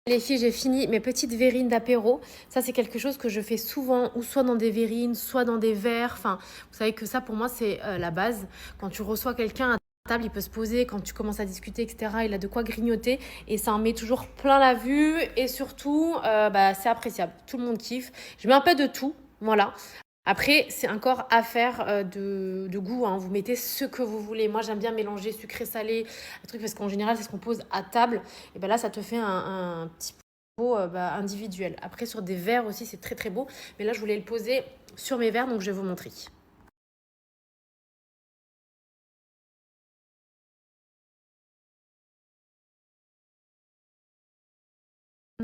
Les filles, j'ai fini mes petites verrines d'apéro. Ça, c'est quelque chose que je fais souvent, ou soit dans des verrines, soit dans des verres. Enfin, vous savez que ça, pour moi, c'est la base. Quand tu reçois quelqu'un à table, il peut se poser. Quand tu commences à discuter, etc., il a de quoi grignoter. Et ça en met toujours plein la vue. Et surtout, c'est appréciable. Tout le monde kiffe. Je mets un peu de tout. Voilà. Après, c'est encore affaire de goût, hein. Vous mettez ce que vous voulez. Moi, j'aime bien mélanger sucré, salé, un truc, parce qu'en général, c'est ce qu'on pose à table. Et ben là, ça te fait un petit pot individuel. Après, sur des verres aussi, c'est très très beau. Mais là, je voulais le poser sur mes verres, donc je vais vous montrer.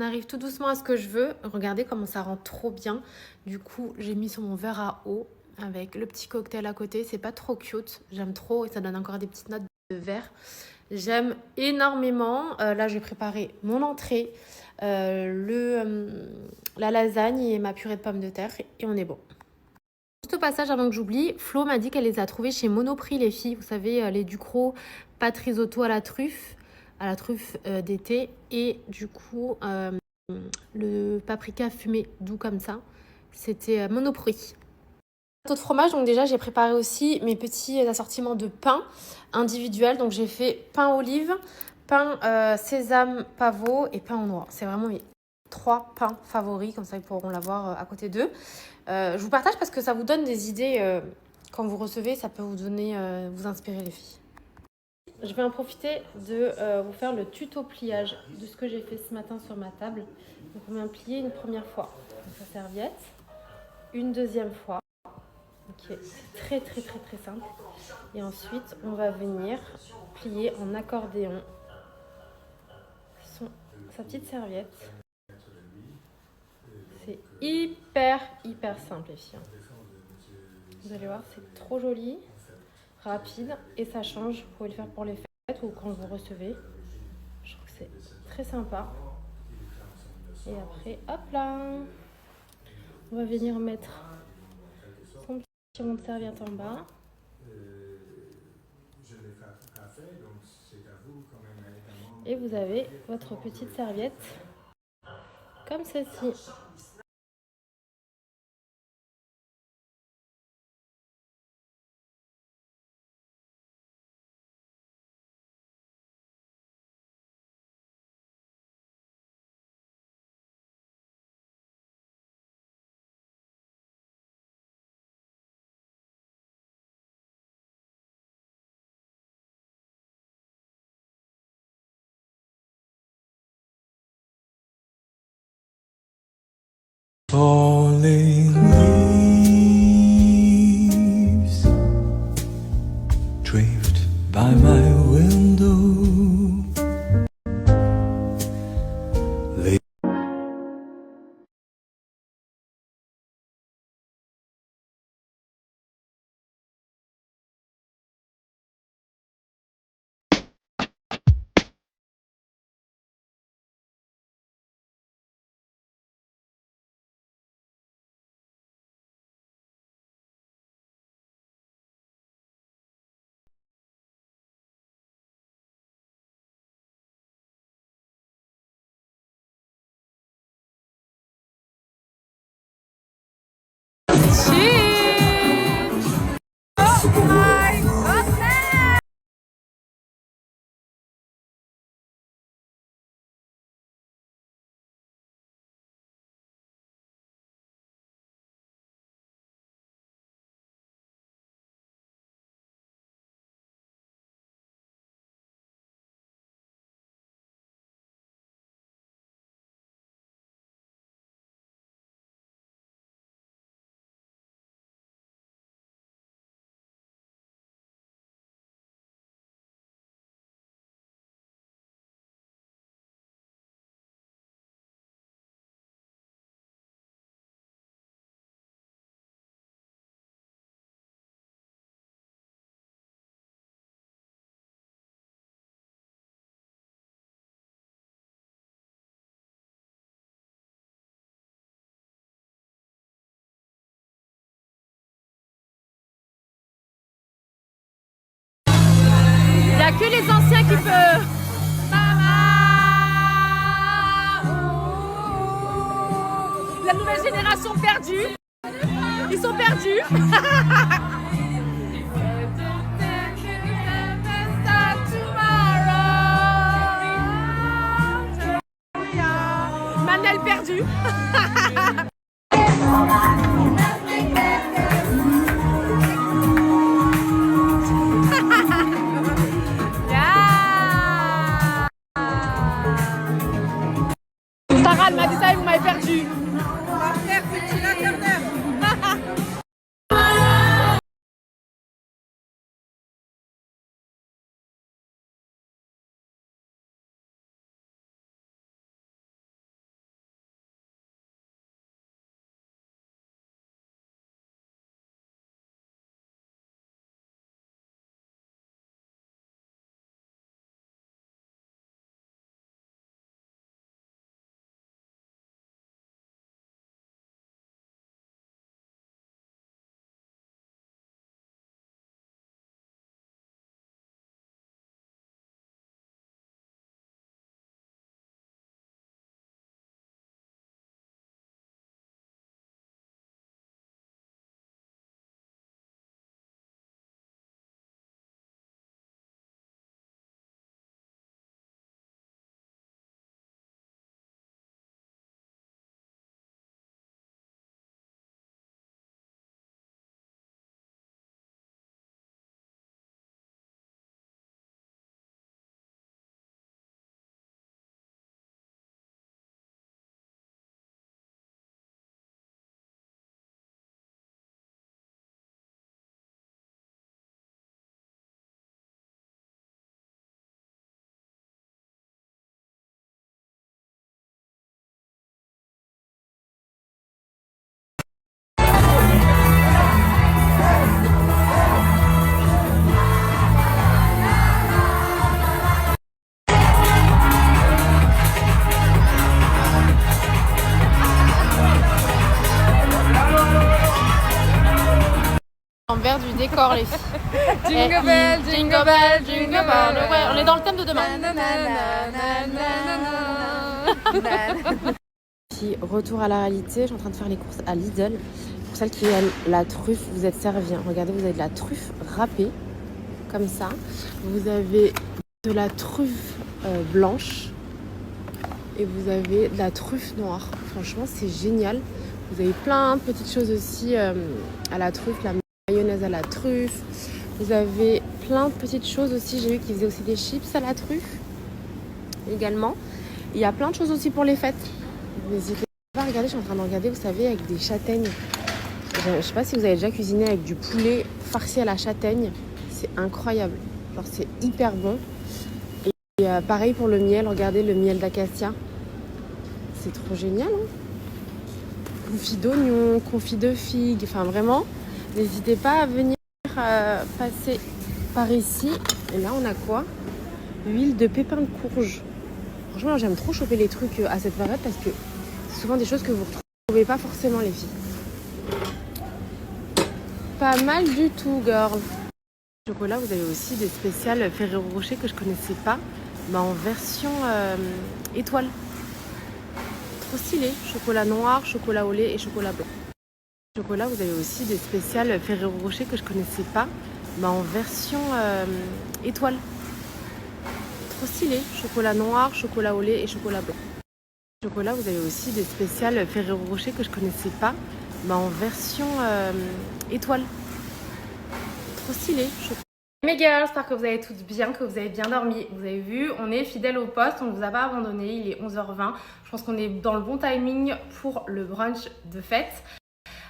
On arrive tout doucement à ce que je veux. Regardez comment ça rend trop bien. Du coup, j'ai mis sur mon verre à eau avec le petit cocktail à côté. C'est pas trop cute. J'aime trop et ça donne encore des petites notes de verre. J'aime énormément. Là, j'ai préparé mon entrée, la lasagne et ma purée de pommes de terre. Et on est bon. Juste au passage, avant que j'oublie, Flo m'a dit qu'elle les a trouvés chez Monoprix, les filles. Vous savez, les Ducros, pâte risotto à la truffe d'été. Et du coup, le paprika fumé doux comme ça. C'était Monoprix. Plateau de fromage, donc déjà j'ai préparé aussi mes petits assortiments de pain individuels. Donc j'ai fait pain olive, pain sésame pavot et pain en noix. C'est vraiment mes 3 pains favoris, comme ça ils pourront l'avoir à côté d'eux. Je vous partage parce que ça vous donne des idées quand vous recevez, ça peut vous donner, vous inspirer les filles. Je vais en profiter de vous faire le tuto pliage de ce que j'ai fait ce matin sur ma table. Donc on va plier une première fois sa serviette, une deuxième fois. Ok, c'est très très très très simple. Et ensuite, on va venir plier en accordéon sa petite serviette. C'est hyper hyper simple les filles. Vous allez voir, c'est trop joli, rapide et ça change. Vous pouvez le faire pour les fêtes ou quand vous recevez. Je trouve que c'est très sympa. Et après, hop là, on va venir mettre son petit rond de serviette en bas. Et vous avez votre petite serviette comme ceci. Falling leaves drift by my window. Il n'y a que les anciens qui peuvent. Génération perdue. Ils sont perdus. Manel perdu. Sarah, elle m'a dit ça et vous m'avez perdu. Envers du décor, les filles. Jingle bell, jingle bell, jingle bell. Ouais, on est dans le thème de demain. Puis, retour à la réalité, je suis en train de faire les courses à Lidl. Pour celles qui aiment la truffe, vous êtes servis. Regardez, vous avez de la truffe râpée, comme ça. Vous avez de la truffe blanche. Et vous avez de la truffe noire. Franchement, c'est génial. Vous avez plein de petites choses aussi à la truffe, la mayonnaise à la truffe. Vous avez plein de petites choses aussi. J'ai vu qu'ils faisaient aussi des chips à la truffe également. Il y a plein de choses aussi pour les fêtes. N'hésitez pas à regarder. Je suis en train de regarder, vous savez, avec des châtaignes. Je ne sais pas si vous avez déjà cuisiné avec du poulet farci à la châtaigne. C'est incroyable. Genre, c'est hyper bon. Et pareil pour le miel. Regardez le miel d'acacia. C'est trop génial. Hein, confit d'oignon, confit de figues. Enfin, vraiment, n'hésitez pas à venir passer par ici. Et là, on a quoi? Huile de pépins de courge. Franchement, j'aime trop choper les trucs à cette période parce que c'est souvent des choses que vous ne retrouvez pas forcément, les filles. Pas mal du tout, girl. Chocolat, vous avez aussi des spéciales Ferrero Rocher que je connaissais pas, mais en version étoile. Trop stylé. Chocolat noir, chocolat au lait et chocolat blanc. Chocolat, vous avez aussi des spéciales Ferrero Rocher que je connaissais pas, mais en version étoile. Trop stylé. Chocolat noir, chocolat au lait et chocolat blanc. Chocolat, vous avez aussi des spéciales Ferrero Rocher que je connaissais pas, mais en version étoile. Trop stylé. Mes girls, j'espère que vous allez toutes bien, que vous avez bien dormi. Vous avez vu, on est fidèle au poste, on ne vous a pas abandonné, il est 11h20. Je pense qu'on est dans le bon timing pour le brunch de fête.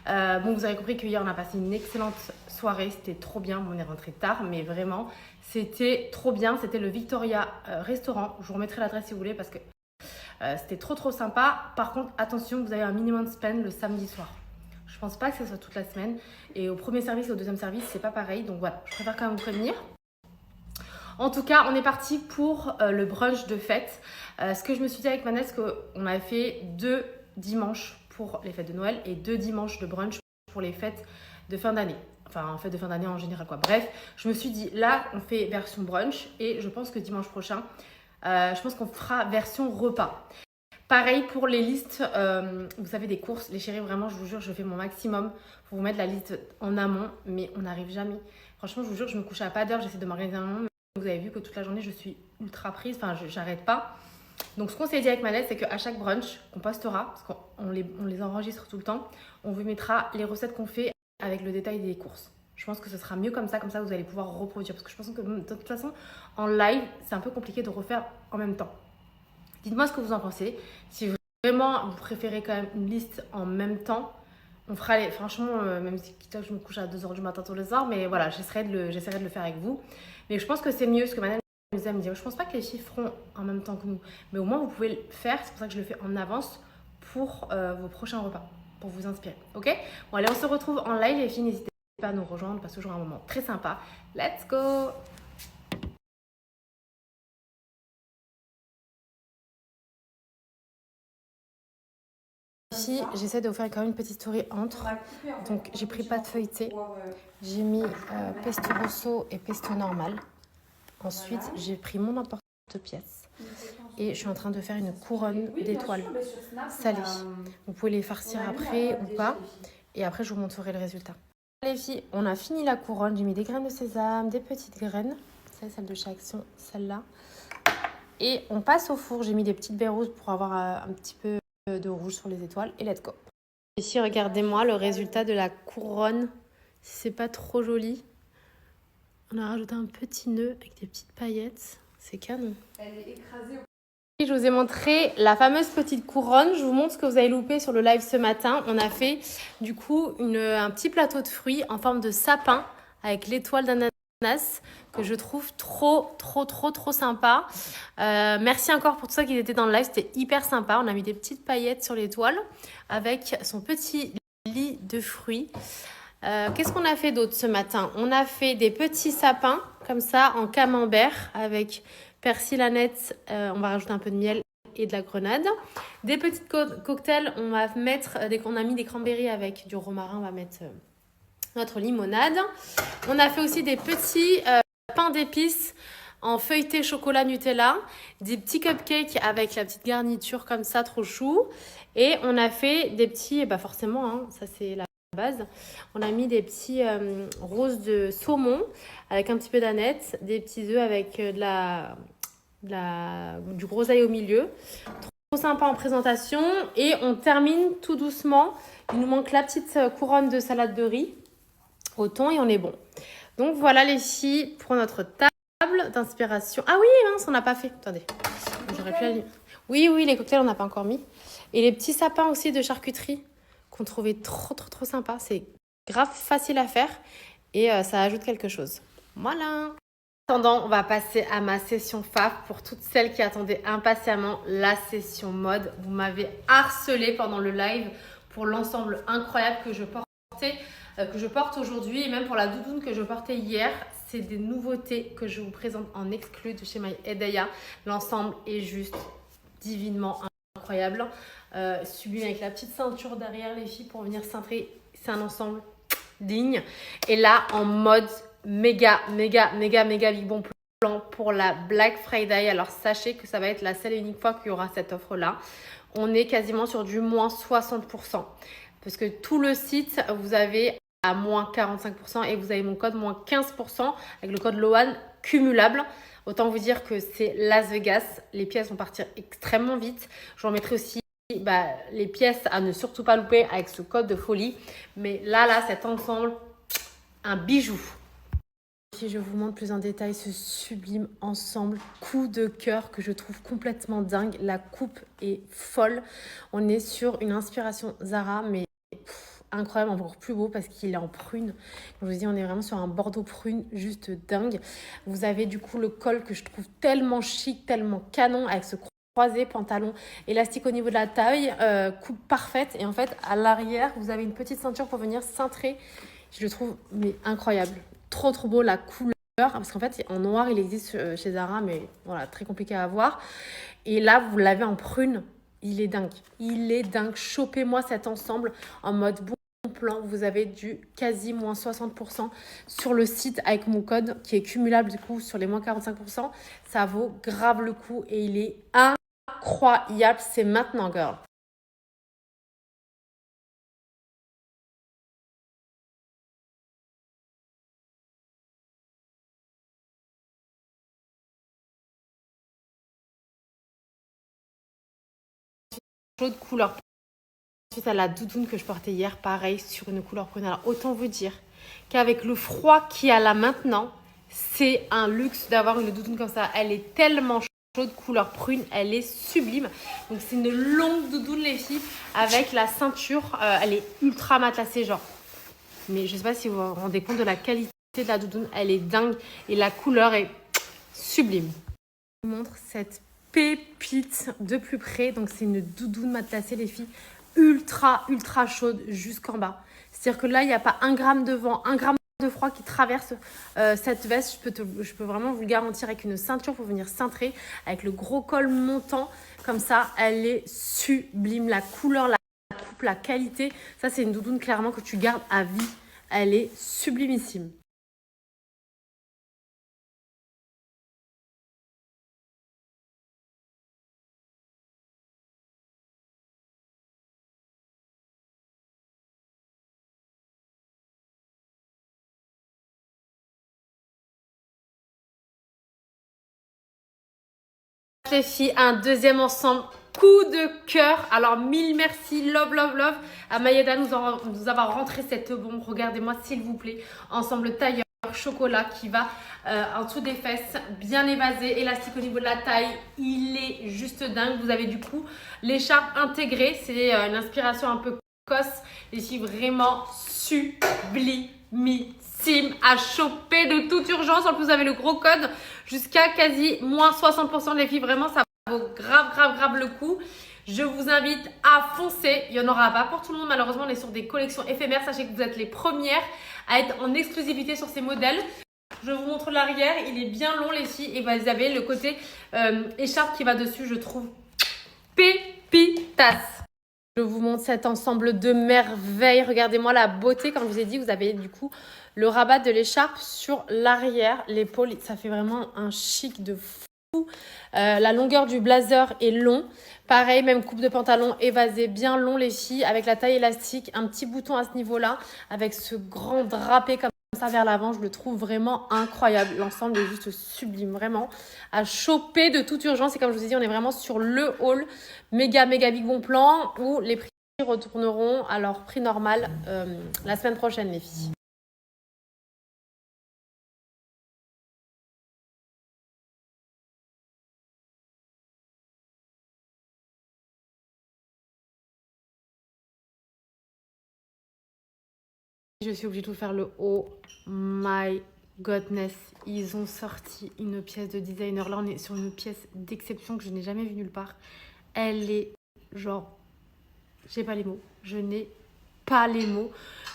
Bon, vous avez compris qu'hier, on a passé une excellente soirée, c'était trop bien. Bon, on est rentré tard, mais vraiment, c'était trop bien. C'était le Victoria Restaurant. Je vous remettrai l'adresse si vous voulez parce que c'était trop sympa. Par contre, attention, vous avez un minimum spend le samedi soir. Je pense pas que ça soit toute la semaine. Et au premier service et au deuxième service, c'est pas pareil. Donc voilà, je préfère quand même vous prévenir. En tout cas, on est parti pour le brunch de fête. Ce que je me suis dit avec Manel, c'est qu'on avait fait 2 dimanches pour les fêtes de Noël et 2 dimanches de brunch pour les fêtes de fin d'année. Enfin, fêtes de fin d'année en général, quoi. Bref, je me suis dit, là, on fait version brunch et je pense que dimanche prochain, je pense qu'on fera version repas. Pareil pour les listes, vous savez, des courses. Les chéris, vraiment, je vous jure, je fais mon maximum pour vous mettre la liste en amont, mais on n'arrive jamais. Franchement, je vous jure, je me couche à pas d'heure, j'essaie de m'organiser un moment, mais vous avez vu que toute la journée, je suis ultra prise, enfin, j'arrête pas. Donc, ce qu'on s'est dit avec Manel, c'est qu'à chaque brunch qu'on postera, parce qu'on les enregistre tout le temps, on vous mettra les recettes qu'on fait avec le détail des courses. Je pense que ce sera mieux comme ça vous allez pouvoir reproduire. Parce que je pense que de toute façon, en live, c'est un peu compliqué de refaire en même temps. Dites-moi ce que vous en pensez. Si vraiment vous préférez quand même une liste en même temps, on fera les... Franchement, même si je me couche à 2h du matin tous les soirs, mais voilà, j'essaierai de le faire avec vous. Mais je pense que c'est mieux, ce que Manel me dit. Je pense pas que les filles feront en même temps que nous. Mais au moins, vous pouvez le faire. C'est pour ça que je le fais en avance pour vos prochains repas, pour vous inspirer. Ok? Bon, allez, on se retrouve en live, les filles. N'hésitez pas à nous rejoindre, parce que toujours un moment très sympa. Let's go! Ici, j'essaie de vous faire quand même une petite story entre. Donc, j'ai pris pâte feuilletée. J'ai mis pesto rosso et pesto normal. Ensuite, j'ai pris mon emporte-pièce. Et je suis en train de faire une couronne d'étoiles salées. Vous pouvez les farcir après ou pas. Et après, je vous montrerai le résultat. Les filles, on a fini la couronne. J'ai mis des graines de sésame, des petites graines. C'est celle de chez Action, celle-là. Et on passe au four. J'ai mis des petites baies roses pour avoir un petit peu de rouge sur les étoiles. Et let's go. Ici, regardez-moi le résultat de la couronne. Si c'est pas trop joli. On a rajouté un petit nœud avec des petites paillettes. C'est canon. Elle est écrasée. Je vous ai montré la fameuse petite couronne. Je vous montre ce que vous avez loupé sur le live ce matin. On a fait du coup un petit plateau de fruits en forme de sapin avec l'étoile d'ananas que je trouve trop sympa. Merci encore pour tout ça qui était dans le live. C'était hyper sympa. On a mis des petites paillettes sur l'étoile avec son petit lit de fruits. Qu'est-ce qu'on a fait d'autre ce matin? On a fait des petits sapins comme ça en camembert avec persil, aneth, on va rajouter un peu de miel et de la grenade. Des petites cocktails, on va mettre, on a mis des cranberries avec du romarin, on va mettre notre limonade. On a fait aussi des petits pains d'épices en feuilleté chocolat Nutella, des petits cupcakes avec la petite garniture comme ça, trop chou. Et on a fait des petits, forcément, hein, ça c'est la base. On a mis des petits roses de saumon avec un petit peu d'aneth, des petits œufs avec du groseille au milieu. Trop sympa en présentation. Et on termine tout doucement. Il nous manque la petite couronne de salade de riz au thon et on est bon. Donc voilà les filles pour notre table d'inspiration. Ah oui, mince, on n'a pas fait. Attendez, j'aurais pu aller. Oui, les cocktails on n'a pas encore mis. Et les petits sapins aussi de charcuterie qu'on trouvait trop sympa. C'est grave facile à faire et ça ajoute quelque chose. Voilà. En attendant, on va passer à ma session fave pour toutes celles qui attendaient impatiemment la session mode. Vous m'avez harcelé pendant le live pour l'ensemble incroyable que je porte aujourd'hui et même pour la doudoune que je portais hier. C'est des nouveautés que je vous présente en exclu de chez My Hedaya. L'ensemble est juste divinement incroyable. Sublime avec la petite ceinture derrière les filles pour venir cintrer. C'est un ensemble digne. Et là, en mode méga big bon plan pour la Black Friday. Alors, sachez que ça va être la seule et unique fois qu'il y aura cette offre-là. On est quasiment sur du moins 60%. Parce que tout le site, vous avez à moins 45% et vous avez mon code moins 15% avec le code LOAN cumulable. Autant vous dire que c'est Las Vegas. Les pièces vont partir extrêmement vite. Je vous remettrai aussi les pièces à ne surtout pas louper avec ce code de folie. Mais là, cet ensemble, un bijou. Si je vous montre plus en détail ce sublime ensemble coup de cœur que je trouve complètement dingue. La coupe est folle. On est sur une inspiration Zara, mais incroyable, encore plus beau parce qu'il est en prune. Je vous dis, on est vraiment sur un bordeaux prune, juste dingue. Vous avez du coup le col que je trouve tellement chic, tellement canon avec ce croisé, pantalon élastique au niveau de la taille, coupe parfaite. Et en fait, à l'arrière, vous avez une petite ceinture pour venir cintrer. Je le trouve mais incroyable. Trop beau, la couleur. Parce qu'en fait, en noir, il existe chez Zara, mais voilà, très compliqué à avoir. Et là, vous l'avez en prune. Il est dingue. Chopez-moi cet ensemble en mode bon plan. Vous avez du quasi moins 60% sur le site avec mon code qui est cumulable du coup sur les moins 45%. Ça vaut grave le coup et il est incroyable. C'est maintenant, girl. Chaude couleur. Ensuite, à la doudoune que je portais hier, pareil, sur une couleur prune. Alors, autant vous dire qu'avec le froid qu'il y a là maintenant, c'est un luxe d'avoir une doudoune comme ça. Elle est tellement chaude, couleur prune, elle est sublime. Donc, c'est une longue doudoune, les filles, avec la ceinture. Elle est ultra matelassée, genre. Mais je sais pas si vous vous rendez compte de la qualité de la doudoune. Elle est dingue et la couleur est sublime. Je vous montre cette pépite de plus près. Donc, c'est une doudoune matelassée, les filles, ultra chaude jusqu'en bas. C'est-à-dire que là, il n'y a pas 1 gramme de vent, 1 gramme de froid qui traverse cette veste. Je peux vraiment vous le garantir, avec une ceinture pour venir cintrer, avec le gros col montant. Comme ça, elle est sublime. La couleur, la coupe, la qualité. Ça, c'est une doudoune clairement que tu gardes à vie. Elle est sublimissime. Les filles, un deuxième ensemble coup de cœur. Alors, mille merci, love à Mayeda nous avoir rentré cette bombe. Regardez-moi s'il vous plaît, ensemble tailleur chocolat qui va en dessous des fesses, bien évasé, élastique au niveau de la taille. Il est juste dingue. Vous avez du coup l'écharpe intégrée. C'est une inspiration un peu cosse. Les filles, vraiment sublimissime à choper de toute urgence. En plus, vous avez le gros code jusqu'à quasi moins 60% de les filles. Vraiment, ça vaut grave le coup. Je vous invite à foncer. Il n'y en aura pas pour tout le monde. Malheureusement, on est sur des collections éphémères. Sachez que vous êtes les premières à être en exclusivité sur ces modèles. Je vous montre l'arrière. Il est bien long, les filles. Et vous avez le côté écharpe qui va dessus. Je trouve pépitas. Je vous montre cet ensemble de merveilles. Regardez-moi la beauté. Comme je vous ai dit, vous avez du coup le rabat de l'écharpe sur l'arrière. L'épaule, ça fait vraiment un chic de fou. La longueur du blazer est long. Pareil, même coupe de pantalon évasée, bien long les filles, avec la taille élastique, un petit bouton à ce niveau-là, avec ce grand drapé comme ça vers l'avant. Je le trouve vraiment incroyable. L'ensemble est juste sublime, vraiment à choper de toute urgence. Et comme je vous ai dit, on est vraiment sur le haul méga big bon plan où les prix retourneront à leur prix normal la semaine prochaine, les filles. Je suis obligée de vous faire le oh my godness. Ils ont sorti une pièce de designer. Là, on est sur une pièce d'exception que je n'ai jamais vue nulle part. Elle est genre... J'ai pas les mots. Je n'ai pas les mots.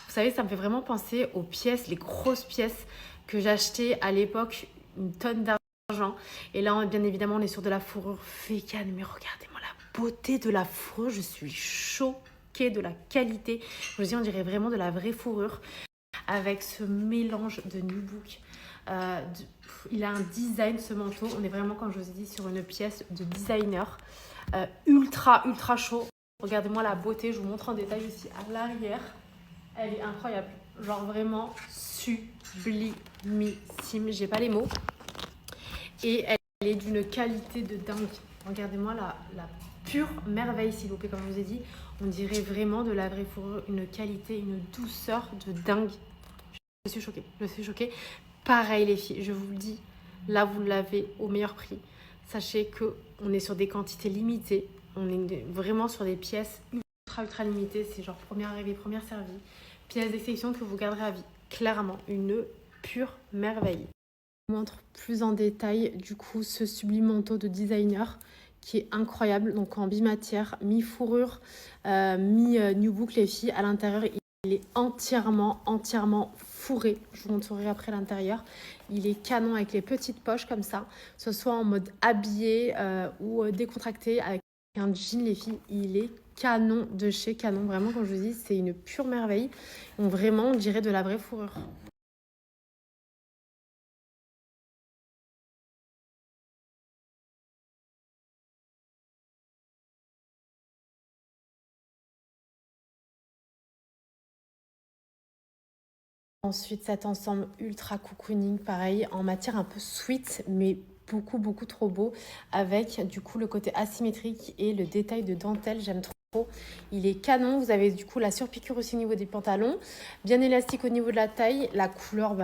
Vous savez, ça me fait vraiment penser aux pièces, les grosses pièces que j'achetais à l'époque, une tonne d'argent. Et là, bien évidemment, on est sur de la fourrure vegan. Mais regardez-moi la beauté de la fourrure. Je suis choquée de la qualité. Je vous dis, on dirait vraiment de la vraie fourrure. Avec ce mélange de nubuck. Il a un design, ce manteau. On est vraiment, comme je vous ai dit, sur une pièce de designer. Ultra chaud. Regardez-moi la beauté, je vous montre en détail ici à l'arrière. Elle est incroyable. Genre vraiment sublimissime. J'ai pas les mots. Et elle est d'une qualité de dingue. Regardez-moi la pure merveille, s'il vous plaît. Comme je vous ai dit, on dirait vraiment de la vraie fourrure. Une qualité, une douceur de dingue. Je suis choquée. Pareil, les filles, je vous le dis. Là, vous l'avez au meilleur prix. Sachez qu'on est sur des quantités limitées. On est vraiment sur des pièces ultra limitées. C'est genre première arrivée, première servie. Pièces d'exception que vous garderez à vie. Clairement, une pure merveille. Je vous montre plus en détail du coup ce sublime manteau de designer qui est incroyable. Donc en bimatière, mi-fourrure, mi-nubuck les filles. À l'intérieur, il est entièrement fourré. Je vous montrerai après l'intérieur. Il est canon avec les petites poches comme ça. Que ce soit en mode habillé ou décontracté avec un jean, les filles. Il est canon de chez canon. Vraiment, comme je vous dis, c'est une pure merveille. Donc vraiment, on dirait de la vraie fourrure. Ensuite, cet ensemble ultra cocooning, pareil, en matière un peu sweet, mais beaucoup trop beau, avec du coup le côté asymétrique et le détail de dentelle, j'aime trop. Il est canon, vous avez du coup la surpiqûre aussi au niveau des pantalons, bien élastique au niveau de la taille, la couleur,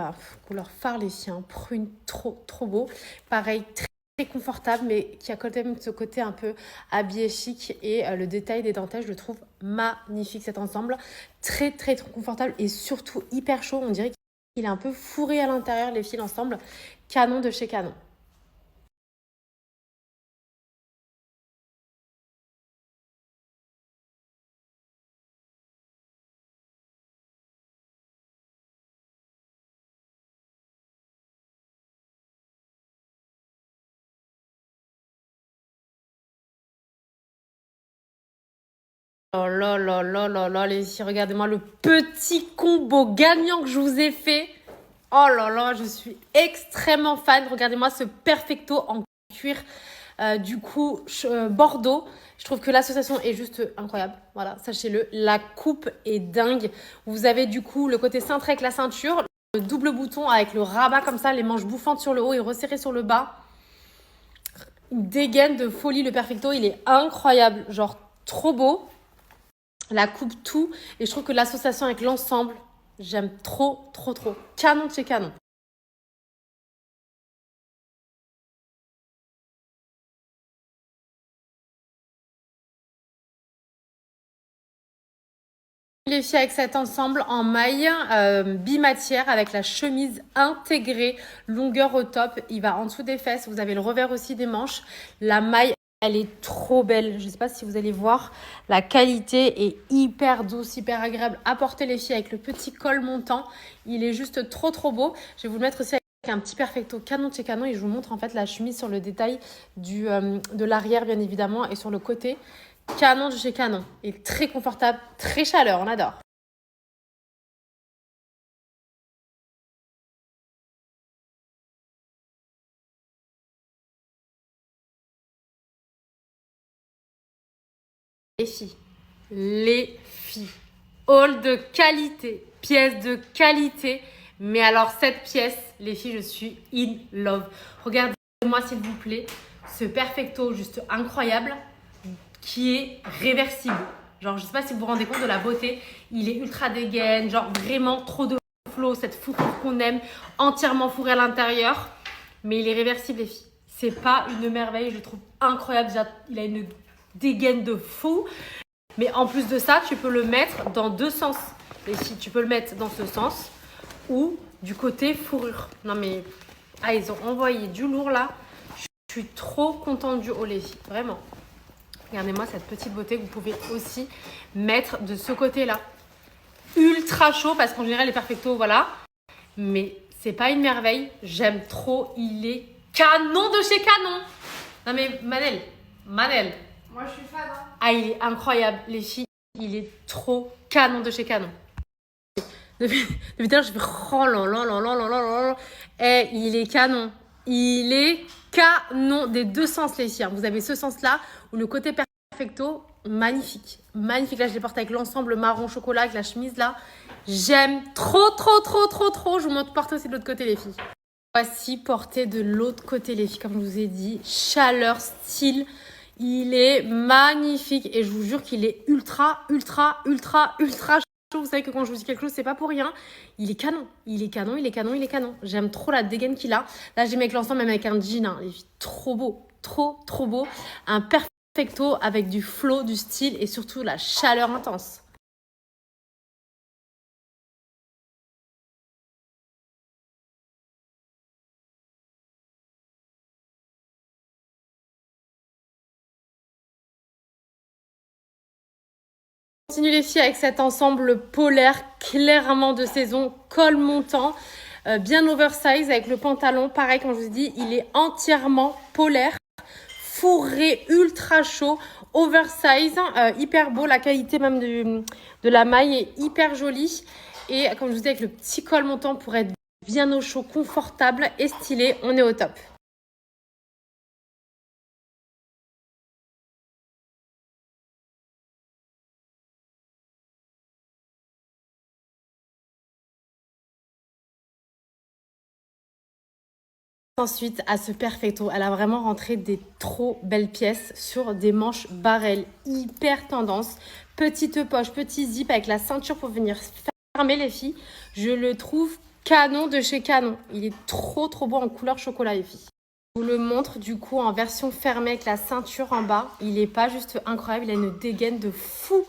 couleur phare les filles, hein, prune, trop beau. Pareil, très confortable, mais qui a quand même ce côté un peu habillé chic, et le détail des dentelles, je le trouve magnifique cet ensemble, très confortable et surtout hyper chaud. On dirait qu'il est un peu fourré à l'intérieur, les fils ensemble, canon de chez Canon. Oh là, les filles, regardez-moi le petit combo gagnant que je vous ai fait. Oh là, je suis extrêmement fan. Regardez-moi ce perfecto en cuir, Bordeaux. Je trouve que l'association est juste incroyable. Voilà, sachez-le. La coupe est dingue. Vous avez du coup le côté cintré avec la ceinture, le double bouton avec le rabat comme ça, les manches bouffantes sur le haut et resserrées sur le bas. Une dégaine de folie, le perfecto. Il est incroyable. Genre, trop beau. La coupe tout, et je trouve que l'association avec l'ensemble, j'aime trop. Canon de chez Canon. Les filles, avec cet ensemble en maille bimatière avec la chemise intégrée, longueur au top, il va en dessous des fesses, vous avez le revers aussi des manches. La maille, elle est trop belle, je ne sais pas si vous allez voir, la qualité est hyper douce, hyper agréable à porter les filles, avec le petit col montant, il est juste trop beau. Je vais vous le mettre aussi avec un petit perfecto canon de chez Canon, et je vous montre en fait la chemise sur le détail de l'arrière bien évidemment, et sur le côté. Canon de chez Canon. Et très confortable, très chaleur, on adore. Les filles, haul de qualité, pièce de qualité. Mais alors cette pièce, les filles, je suis in love. Regardez-moi s'il vous plaît, ce perfecto juste incroyable qui est réversible. Genre, je sais pas si vous vous rendez compte de la beauté. Il est ultra dégaine, genre vraiment trop de flow, cette fourrure qu'on aime, entièrement fourrée à l'intérieur. Mais il est réversible, les filles. C'est pas une merveille, je le trouve incroyable. Déjà, il a une dégaine de fou. Mais en plus de ça, tu peux le mettre dans deux sens. Les filles, tu peux le mettre dans ce sens ou du côté fourrure. Non mais, ils ont envoyé du lourd là. Je suis trop contente du haut, les filles. Vraiment. Regardez-moi cette petite beauté que vous pouvez aussi mettre de ce côté-là. Ultra chaud parce qu'en général, les perfectos, voilà. Mais c'est pas une merveille. J'aime trop. Il est canon de chez Canon. Non mais, Manel. Moi, je suis fan. Hein. Ah, il est incroyable, les filles. Il est trop canon de chez Canon. Depuis tout à l'heure, je fais oh là. Il est canon. Il est canon des deux sens, les filles. Vous avez ce sens-là où le côté perfecto, magnifique. Magnifique. Là, je les porte avec l'ensemble marron chocolat, avec la chemise là. J'aime trop. Je vous montre porter aussi de l'autre côté, les filles. Voici porté de l'autre côté, les filles. Comme je vous ai dit, chaleur, style. Il est magnifique et je vous jure qu'il est ultra chaud. Vous savez que quand je vous dis quelque chose, c'est pas pour rien. Il est canon. J'aime trop la dégaine qu'il a. Là, j'ai mis avec l'ensemble, même avec un jean. Hein. Les filles, trop beau. Trop beau. Un perfecto avec du flow, du style et surtout la chaleur intense. Continue les filles avec cet ensemble polaire clairement de saison, col montant, bien oversize avec le pantalon. Pareil, comme je vous dis, il est entièrement polaire, fourré, ultra chaud, oversize, hyper beau. La qualité même de la maille est hyper jolie. Et comme je vous dis, avec le petit col montant pour être bien au chaud, confortable et stylé, on est au top. Ensuite, à ce perfecto, elle a vraiment rentré des trop belles pièces sur des manches barrel, hyper tendance. Petite poche, petit zip avec la ceinture pour venir fermer les filles. Je le trouve canon de chez Canon. Il est trop beau en couleur chocolat les filles. Je vous le montre du coup en version fermée avec la ceinture en bas. Il est pas juste incroyable, il a une dégaine de fou.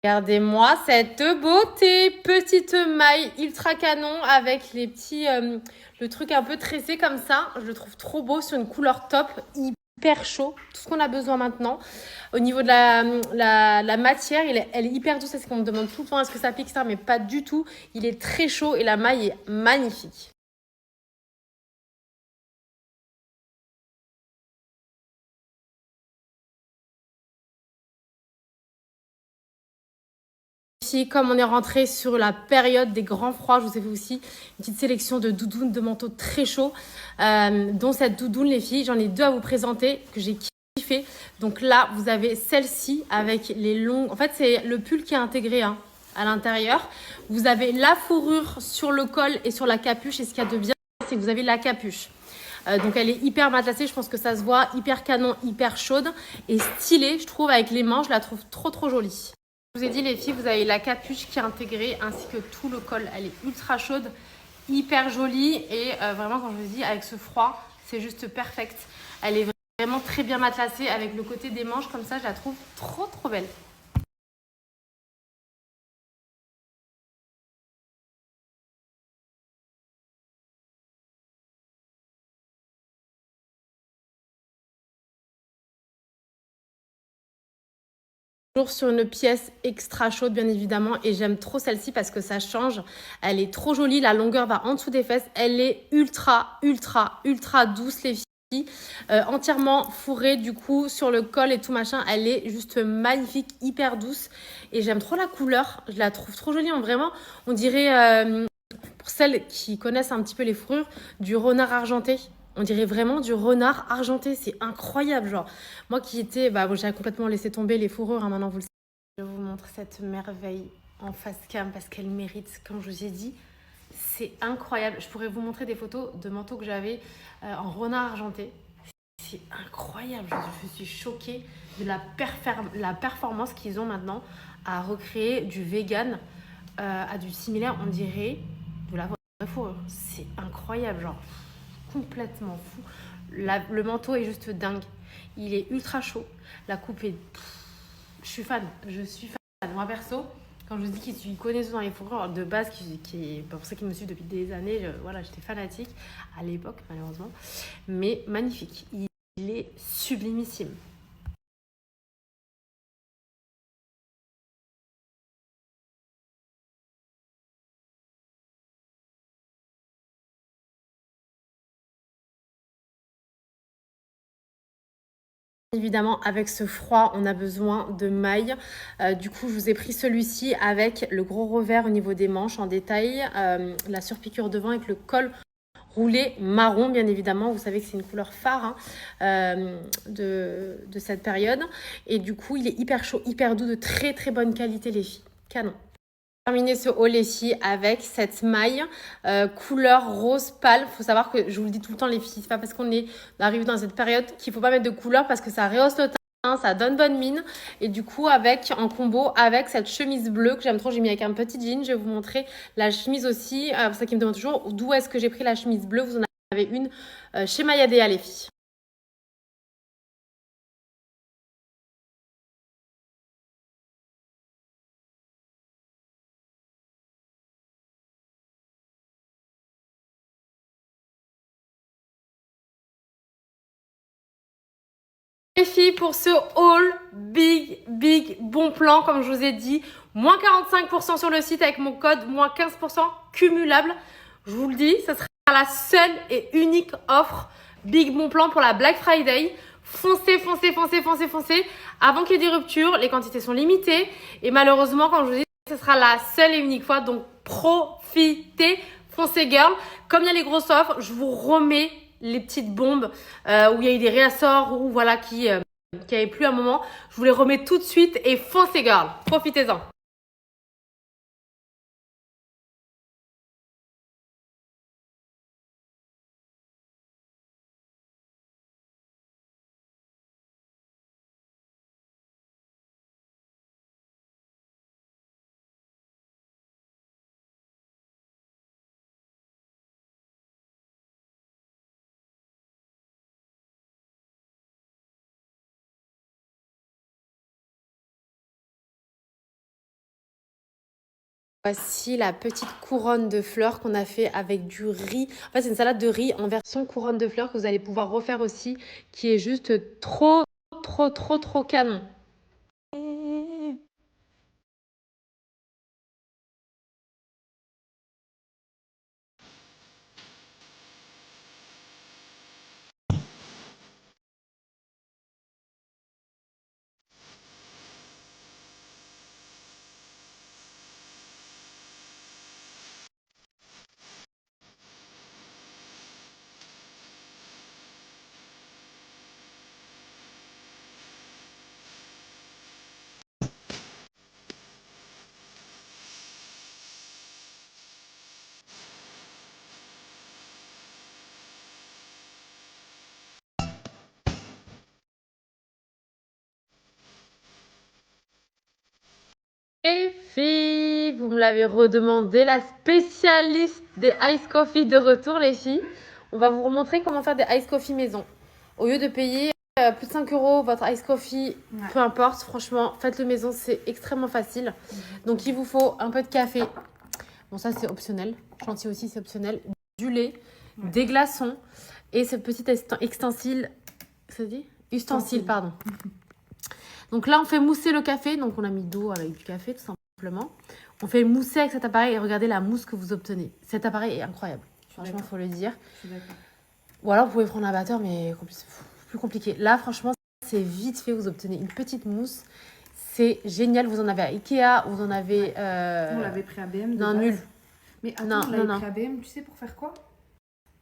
Regardez-moi cette beauté, petite maille ultra canon avec les petits, le truc un peu tressé comme ça. Je le trouve trop beau sur une couleur top, hyper chaud, tout ce qu'on a besoin maintenant. Au niveau de la matière, elle est hyper douce, c'est ce qu'on me demande tout le temps, est-ce que ça pique ça? Mais pas du tout, il est très chaud et la maille est magnifique. Comme on est rentré sur la période des grands froids, je vous ai fait aussi une petite sélection de doudounes, de manteaux très chauds, dont cette doudoune, les filles, j'en ai deux à vous présenter que j'ai kiffé. Donc là, vous avez celle-ci avec les longs. En fait, c'est le pull qui est intégré à l'intérieur. Vous avez la fourrure sur le col et sur la capuche. Et ce qu'il y a de bien, c'est que vous avez la capuche. Donc elle est hyper matelassée, je pense que ça se voit, hyper canon, hyper chaude et stylée, je trouve, avec les mains, je la trouve trop jolie. Je vous ai dit les filles, vous avez la capuche qui est intégrée ainsi que tout le col. Elle est ultra chaude, hyper jolie et vraiment quand je vous dis avec ce froid, c'est juste perfect. Elle est vraiment très bien matelassée avec le côté des manches comme ça, je la trouve trop belle. Toujours sur une pièce extra chaude bien évidemment et j'aime trop celle-ci parce que ça change. Elle est trop jolie, la longueur va en dessous des fesses. Elle est ultra douce les filles. Entièrement fourrée du coup sur le col et tout machin. Elle est juste magnifique, hyper douce et j'aime trop la couleur. Je la trouve trop jolie. Vraiment, on dirait, pour celles qui connaissent un petit peu les fourrures, du renard argenté. On dirait vraiment du renard argenté, c'est incroyable. Genre, moi qui étais, j'ai complètement laissé tomber les fourrures, maintenant vous le savez. Je vous montre cette merveille en face cam parce qu'elle mérite, comme je vous ai dit, c'est incroyable. Je pourrais vous montrer des photos de manteaux que j'avais en renard argenté. C'est incroyable, je suis choquée de la performance qu'ils ont maintenant à recréer du vegan à du similaire, on dirait de la vraie fourrure. C'est incroyable, genre complètement fou. Le manteau est juste dingue. Il est ultra chaud. La coupe est... Je suis fan. Moi perso, quand je vous dis qu'ils connaissent dans les fourrures de base, pour ceux qui me suivent depuis des années, voilà, j'étais fanatique à l'époque malheureusement. Mais magnifique. Il est sublimissime. Évidemment, avec ce froid, on a besoin de mailles. Du coup, je vous ai pris celui-ci avec le gros revers au niveau des manches en détail, la surpiqûre devant avec le col roulé marron, bien évidemment. Vous savez que c'est une couleur phare de cette période. Et du coup, il est hyper chaud, hyper doux, de très bonne qualité, les filles. Canon. Terminer ce haul ici avec cette maille couleur rose pâle. Il faut savoir que je vous le dis tout le temps les filles, c'est pas parce qu'on arrive dans cette période qu'il faut pas mettre de couleur parce que ça rehausse le teint, ça donne bonne mine. Et du coup en combo avec cette chemise bleue que j'aime trop, j'ai mis avec un petit jean. Je vais vous montrer la chemise aussi, pour ça qui me demande toujours d'où est-ce que j'ai pris la chemise bleue. Vous en avez une chez Mayadea les filles. Les filles, pour ce haul big bon plan, comme je vous ai dit, moins 45% sur le site avec mon code, moins 15% cumulable. Je vous le dis, ça sera la seule et unique offre big bon plan pour la Black Friday. Foncez avant qu'il y ait des ruptures. Les quantités sont limitées et malheureusement, comme je vous dis, ce sera la seule et unique fois. Donc profitez, foncez girl. Comme il y a les grosses offres, je vous remets les petites bombes où il y a eu des réassorts ou voilà qui avait plu un moment. Je vous les remets tout de suite et foncez girl, profitez-en. Voici la petite couronne de fleurs qu'on a fait avec du riz. En fait, c'est une salade de riz en version couronne de fleurs que vous allez pouvoir refaire aussi, qui est juste trop, trop, trop, trop canon. Et filles, vous me l'avez redemandé, la spécialiste des ice coffee de retour, les filles. On va vous montrer comment faire des ice coffee maison. Au lieu de payer plus de 5 € votre ice coffee, peu importe, franchement, faites-le maison, c'est extrêmement facile. Donc, il vous faut un peu de café. Bon, ça, c'est optionnel. Chantilly aussi, c'est optionnel. Du lait, des glaçons et ce petit ustensile, ça se dit ustensile, pardon. Donc là, on fait mousser le café. Donc, on a mis d'eau avec du café, tout simplement. On fait mousser avec cet appareil et regardez la mousse que vous obtenez. Cet appareil est incroyable. Franchement, il faut le dire. Je suis d'accord. Ou alors, vous pouvez prendre un batteur, mais plus compliqué. Là, franchement, c'est vite fait. Vous obtenez une petite mousse. C'est génial. Vous en avez à Ikea, vous en avez... On l'avait pris à BM. Non, nul. Mais attends, on l'avait pris à BM, tu sais pour faire quoi?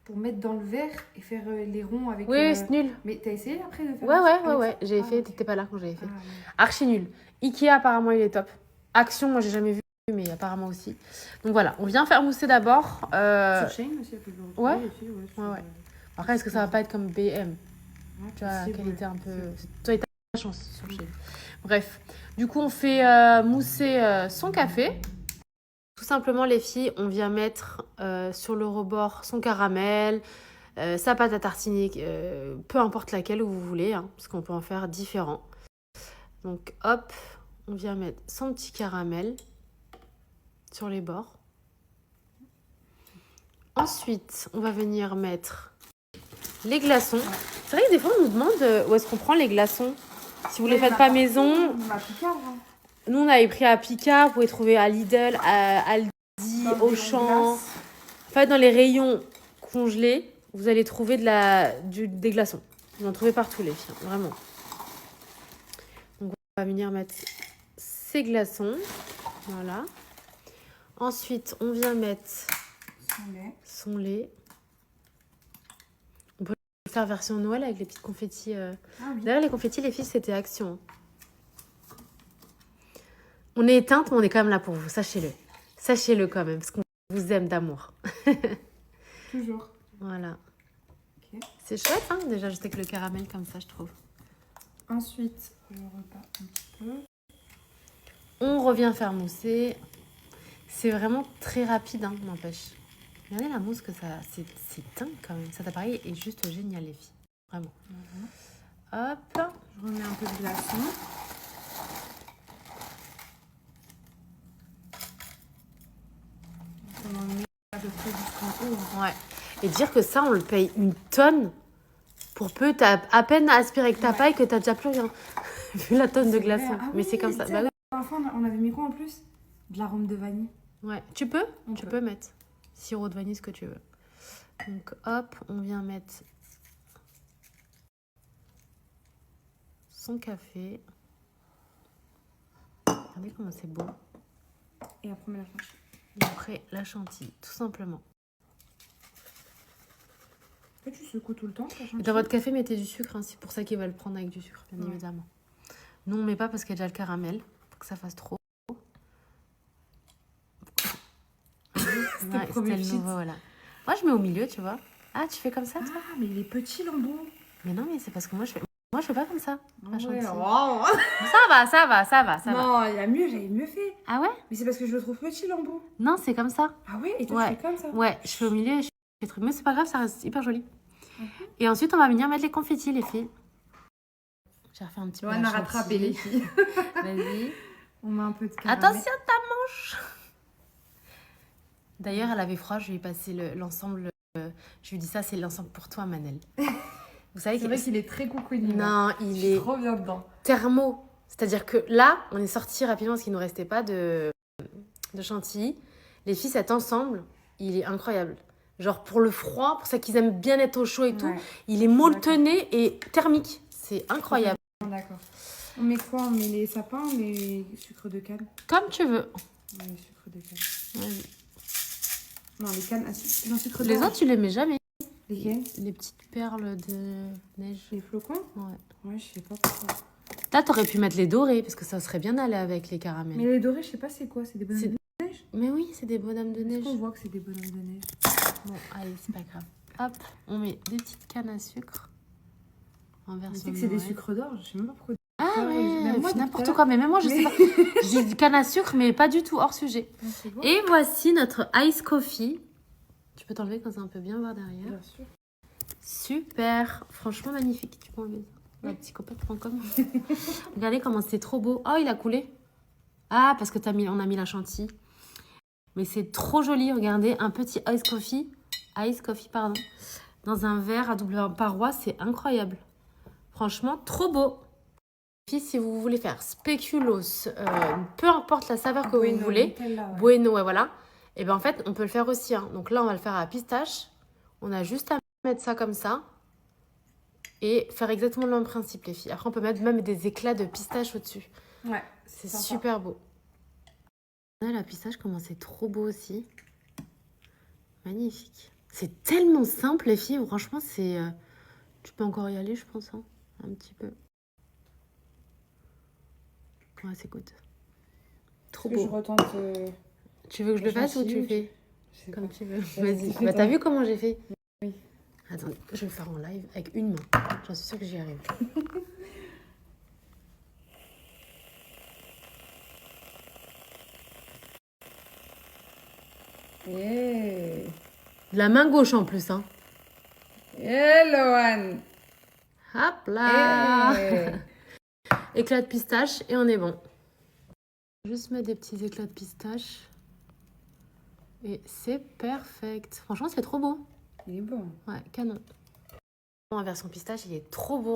Pour mettre dans le verre et faire les ronds avec... Oui, c'est nul. Mais t'as essayé après de faire Ouais. J'ai fait, t'étais pas là quand j'avais fait. Ouais. Archi nul. Ikea, apparemment, il est top. Action, moi, j'ai jamais vu, mais apparemment aussi. Donc voilà, on vient faire mousser d'abord. Sur Shane aussi, elle peut le Ouais. retrouver aussi, Ouais. Après, est-ce que ça va pas être comme BM? Tu vois, la qualité un peu... Toi, t'as la chance sur Shane. Bref, du coup, on fait mousser son café. Tout simplement, les filles, on vient mettre sur le rebord son caramel, sa pâte à tartiner, peu importe laquelle vous voulez, hein, parce qu'on peut en faire différents. Donc, hop, on vient mettre son petit caramel sur les bords. Ensuite, on va venir mettre les glaçons. C'est vrai que des fois, on nous demande où est-ce qu'on prend les glaçons. Si vous ne les faites pas maison... Nous, on avait pris à Pika, vous pouvez trouver à Lidl, à Aldi, Auchan. En fait, dans les rayons congelés, vous allez trouver des glaçons. Vous en trouvez partout, les filles, vraiment. Donc, on va venir mettre ces glaçons. Voilà. Ensuite, on vient mettre son lait. On peut le faire version Noël avec les petites confettis. Oui. D'ailleurs, les confettis, les filles, c'était Action. On est éteinte, mais on est quand même là pour vous, sachez-le. Sachez-le quand même, parce qu'on vous aime d'amour. Toujours. Voilà. Okay. C'est chouette, hein, déjà, juste avec le caramel comme ça, je trouve. Ensuite, je repars un petit peu. On revient faire mousser. C'est vraiment très rapide, hein, n'empêche. Regardez la mousse que ça... C'est dingue quand même. Cet appareil est juste génial, les filles. Vraiment. Hop. Je remets un peu de glaçon. On en met à peu près jusqu'en haut. Ouais. Et dire que ça, on le paye une tonne pour peu. T'as à peine aspiré avec ta paille que t'as déjà plus rien. Vu la tonne de glaçons. Ah, mais c'est comme ça. Bah oui. Enfin, on avait mis quoi en plus? De l'arôme de vanille. Ouais. Tu peux mettre sirop de vanille, ce que tu veux. Donc, hop, on vient mettre son café. Regardez comment c'est beau. Et après, on met la chantilly. Et après, la chantilly, tout simplement. Pourquoi tu secoues tout le temps ça change Dans votre café, mettez du sucre, hein, c'est pour ça qu'ils veulent prendre avec du sucre, bien évidemment. Nous, on met pas parce qu'il y a déjà le caramel, pour que ça fasse trop. C'était le premier nouveau, voilà. Moi, je mets au milieu, tu vois. Ah, tu fais comme ça, toi? Ah, mais il est petit l'embout. Mais non, mais c'est parce que moi, je fais pas comme ça. La chantilly. Wow. Ça va. Non, il y a mieux, j'avais mieux fait. Ah ouais? Mais c'est parce que je le trouve petit l'embout. Non, c'est comme ça. Ah ouais? Et toi, tu fais comme ça? Ouais, je fais au milieu et je fais truc. Mais c'est pas grave, ça reste hyper joli. Et ensuite, on va venir mettre les confettis, les filles. J'ai refait un petit peu. On a rattrapé les filles. Vas-y. On met un peu de caramel. Attention, ta manche. D'ailleurs, elle avait froid, je lui ai passé l'ensemble. Je lui ai dit ça, c'est l'ensemble pour toi, Manel. Vous savez c'est vrai qu'il est très cocooning. Non, il est trop bien dedans. Thermo. C'est-à-dire que là, on est sorti rapidement parce qu'il ne nous restait pas de chantilly. Les filles, cet ensemble, il est incroyable. Genre pour le froid, pour ça qu'ils aiment bien être au chaud et tout, il est molletonné et thermique. C'est incroyable. D'accord. On met quoi? On met les sapins, on met les sucres de canne? Comme tu veux. On met les sucres de canne. Vas-y. Non, les cannes à sucre Les autres, tu les mets jamais. Lesquels? Les petites perles de neige. Les flocons? Ouais. Ouais, je sais pas pourquoi. Là, t'aurais pu mettre les dorés parce que ça serait bien allé avec les caramels. Mais les dorés, je sais pas c'est quoi, c'est des bonhommes de neige? Mais oui, c'est des bonhommes de neige. Est-ce qu'on voit que c'est des bonhommes de neige? Bon, allez, c'est pas grave. Hop, on met des petites cannes à sucre en Je version sais que c'est des Noël. sucres d'orge, je sais même pas pourquoi. Ah ouais, même moi, n'importe quoi. Mais même moi, je sais pas. Je dis du canne à sucre, mais pas du tout hors sujet. Bon. Et voici notre ice coffee. Tu peux t'enlever quand c'est un peu bien voir derrière. Bien sûr. Super, franchement magnifique. Tu peux enlever ça. Psychopathe.com. Regardez comment c'est trop beau. Oh, il a coulé. Ah, parce que on a mis la chantilly. Mais c'est trop joli. Regardez, un petit ice coffee, pardon, dans un verre à double paroi, c'est incroyable. Franchement, trop beau. Puis si vous voulez faire spéculoos, peu importe la saveur que vous voulez, bueno, ouais, voilà. Et bien en fait, on peut le faire aussi. Hein. Donc là, on va le faire à pistache. On a juste à mettre ça comme ça. Et faire exactement le même principe, les filles. Après, on peut mettre même des éclats de pistache au-dessus. Ouais, c'est super beau. La pistache, comment c'est trop beau aussi. Magnifique. C'est tellement simple, les filles. Franchement, c'est... Tu peux encore y aller, je pense. Hein. Un petit peu. Ouais, c'est good. Trop beau. Je retente... Tu veux que je le fasse ou tu le fais? Comme tu veux. Vas-y. Bah, t'as vu comment j'ai fait? Oui. Attends, je vais le faire en live avec une main. J'en suis sûre que j'y arrive. Yeah. La main gauche en plus, hein. Hello, Anne. Hop là. Hey. Éclat de pistache et on est bon. Juste mettre des petits éclats de pistache. Et c'est perfect. Franchement, c'est trop beau. Il est bon. Ouais, canon. En version pistache, il est trop beau.